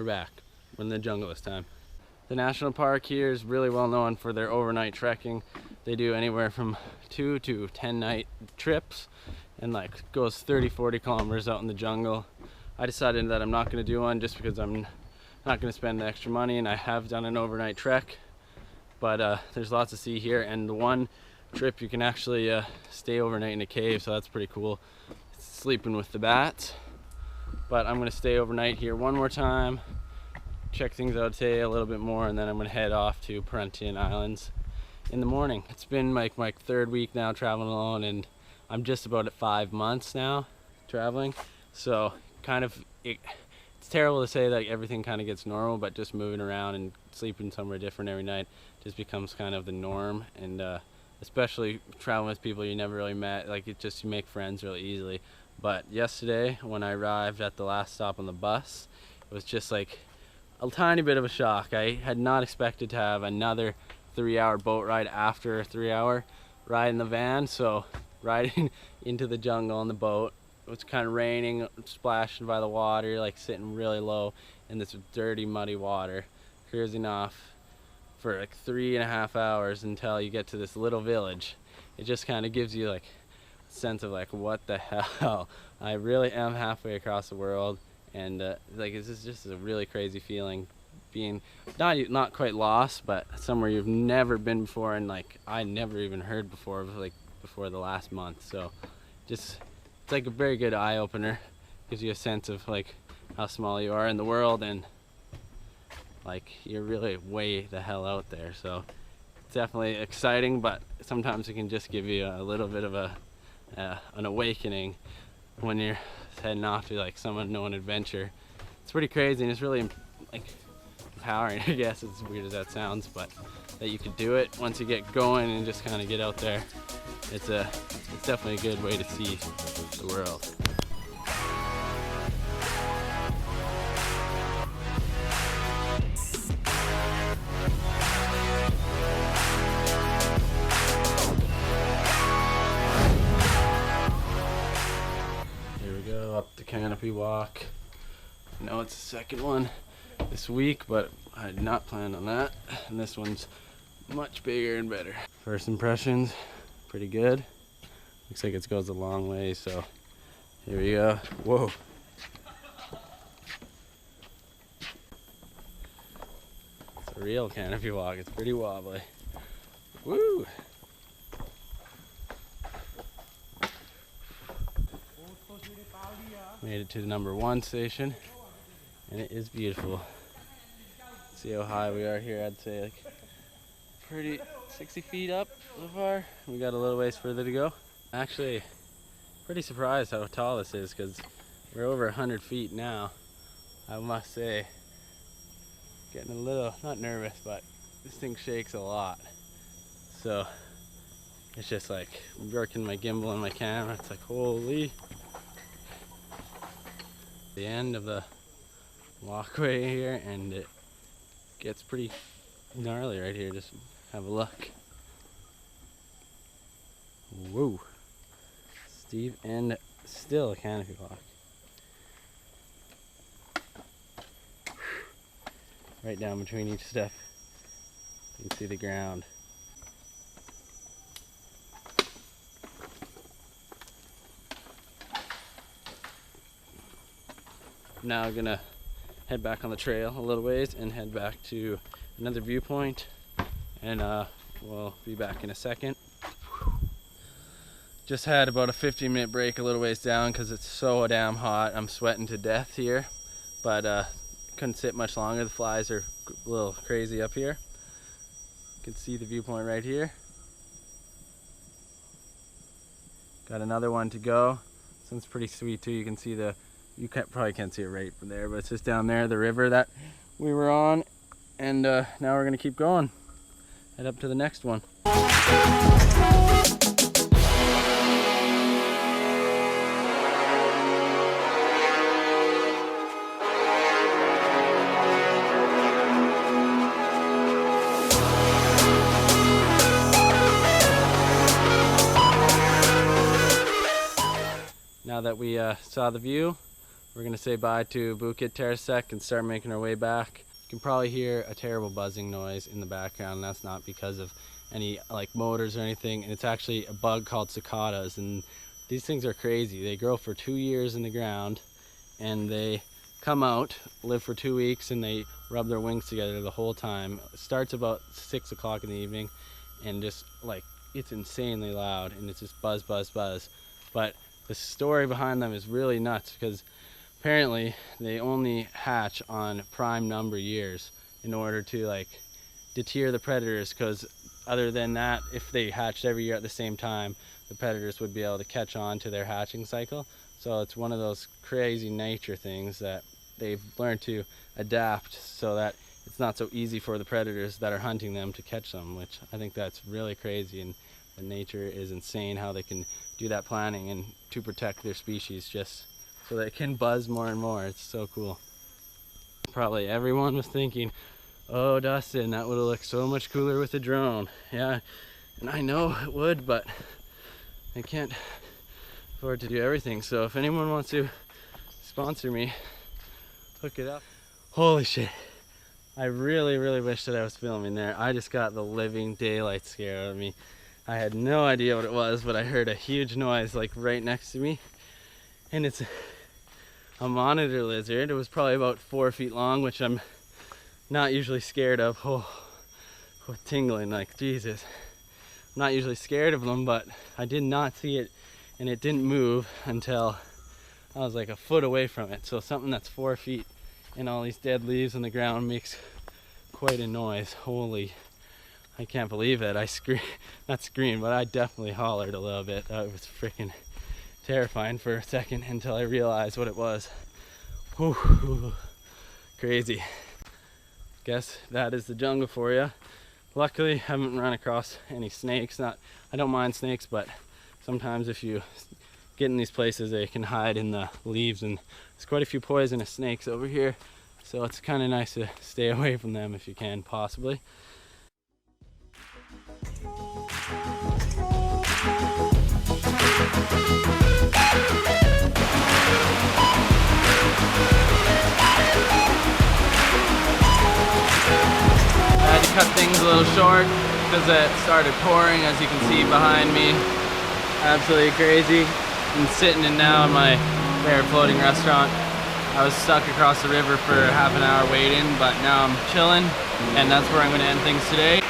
back when the jungle is time. The national park here is really well known for their overnight trekking. They do anywhere from 2 to 10 night trips and like goes 30-40 kilometers out in the jungle. I decided that I'm not going to do one just because I'm not going to spend the extra money, and I have done an overnight trek, but there's lots to see here, and the one trip you can actually stay overnight in a cave, so that's pretty cool. Sleeping with the bats. But I'm going to stay overnight here one more time, check things out today a little bit more, and then I'm going to head off to Parentian Islands in the morning. It's been like my third week now traveling alone, and I'm just about at 5 months now traveling, so kind of it's terrible to say that everything kind of gets normal, but just moving around and sleeping somewhere different every night just becomes kind of the norm. And especially traveling with people you never really met, like you make friends really easily. But yesterday when I arrived at the last stop on the bus, it was just like a tiny bit of a shock. I had not expected to have another 3-hour boat ride after a 3-hour ride in the van. So riding into the jungle on the boat, it was kind of raining, splashing by the water, like sitting really low in this dirty, muddy water, cruising off for like 3.5 hours until you get to this little village. It just kind of gives you like a sense of like, what the hell? I really am halfway across the world, and like this is just a really crazy feeling, being not quite lost, but somewhere you've never been before, and like I never even heard before the last month. So just it's like a very good eye-opener. Gives you a sense of like how small you are in the world, and like you're really way the hell out there. So it's definitely exciting, but sometimes it can just give you a little bit of an awakening when you're heading off to like some unknown adventure. It's pretty crazy, and it's really like empowering, I guess, as weird as that sounds, but that you could do it once you get going and just kind of get out there. It's definitely a good way to see the world. Here we go, up the Canopy walk. I know it's the second one this week, but I had not planned on that, and this one's much bigger and better. First impressions, pretty good. Looks like it goes a long way, so here we go. Whoa. It's a real canopy walk. It's pretty wobbly. Woo! Made it to the number 1 station, and it is beautiful. See how high we are here. I'd say like pretty 60 feet up so far. We got a little ways further to go. Actually, pretty surprised how tall this is, because we're over 100 feet now. I must say, getting a little, not nervous, but this thing shakes a lot. So it's just like working my gimbal and my camera. It's like, holy. The end of the walkway here, and it gets pretty gnarly right here. Just have a look. Whoa. Steep and still a canopy walk. Right down between each step, you can see the ground. Now I'm gonna head back on the trail a little ways and head back to another viewpoint, and we'll be back in a second. Just had about a 15-minute break a little ways down because it's so damn hot. I'm sweating to death here, but couldn't sit much longer. The flies are a little crazy up here. You can see the viewpoint right here. Got another one to go. This one's pretty sweet too. You can see probably can't see it right from there, but it's just down there, the river that we were on. And now we're gonna keep going. Head up to the next one. Now that we saw the view, We're gonna say bye to Bukit Tersek and start making our way back. You can probably hear a terrible buzzing noise in the background, and that's not because of any like motors or anything, and it's actually a bug called cicadas, and these things are crazy. They grow for 2 years in the ground, and they come out, live for 2 weeks, and they rub their wings together the whole time. It starts about 6 o'clock in the evening, and just like, it's insanely loud, and it's just buzz, buzz, buzz. But the story behind them is really nuts, because apparently they only hatch on prime number years in order to like deter the predators, because other than that, if they hatched every year at the same time, the predators would be able to catch on to their hatching cycle. So it's one of those crazy nature things that they've learned to adapt so that it's not so easy for the predators that are hunting them to catch them, which I think that's really crazy. And nature is insane how they can do that planning and to protect their species just so that it can buzz more and more. It's so cool. Probably everyone was thinking, oh Dustin, that would have looked so much cooler with a drone. Yeah, and I know it would, but I can't afford to do everything. So if anyone wants to sponsor me, hook it up. Holy shit, I really wish that I was filming there. I just got the living daylight scared out of me. I had no idea what it was, but I heard a huge noise like right next to me, and it's a monitor lizard. It was probably about 4 feet long, which I'm not usually scared of. Oh, tingling, like Jesus. I'm not usually scared of them, but I did not see it, and it didn't move until I was like a foot away from it. So something that's 4 feet and all these dead leaves on the ground makes quite a noise. Holy, I can't believe it. I not screamed, but I definitely hollered a little bit. It was freaking terrifying for a second until I realized what it was. Whew, crazy. Guess that is the jungle for you. Luckily, I haven't run across any snakes. I don't mind snakes, but sometimes if you get in these places, they can hide in the leaves, and there's quite a few poisonous snakes over here. So it's kind of nice to stay away from them if you can, possibly. I had to cut things a little short because it started pouring, as you can see behind me. Absolutely crazy. I'm sitting in now in my favorite floating restaurant. I was stuck across the river for half an hour waiting, but now I'm chilling, and that's where I'm going to end things today.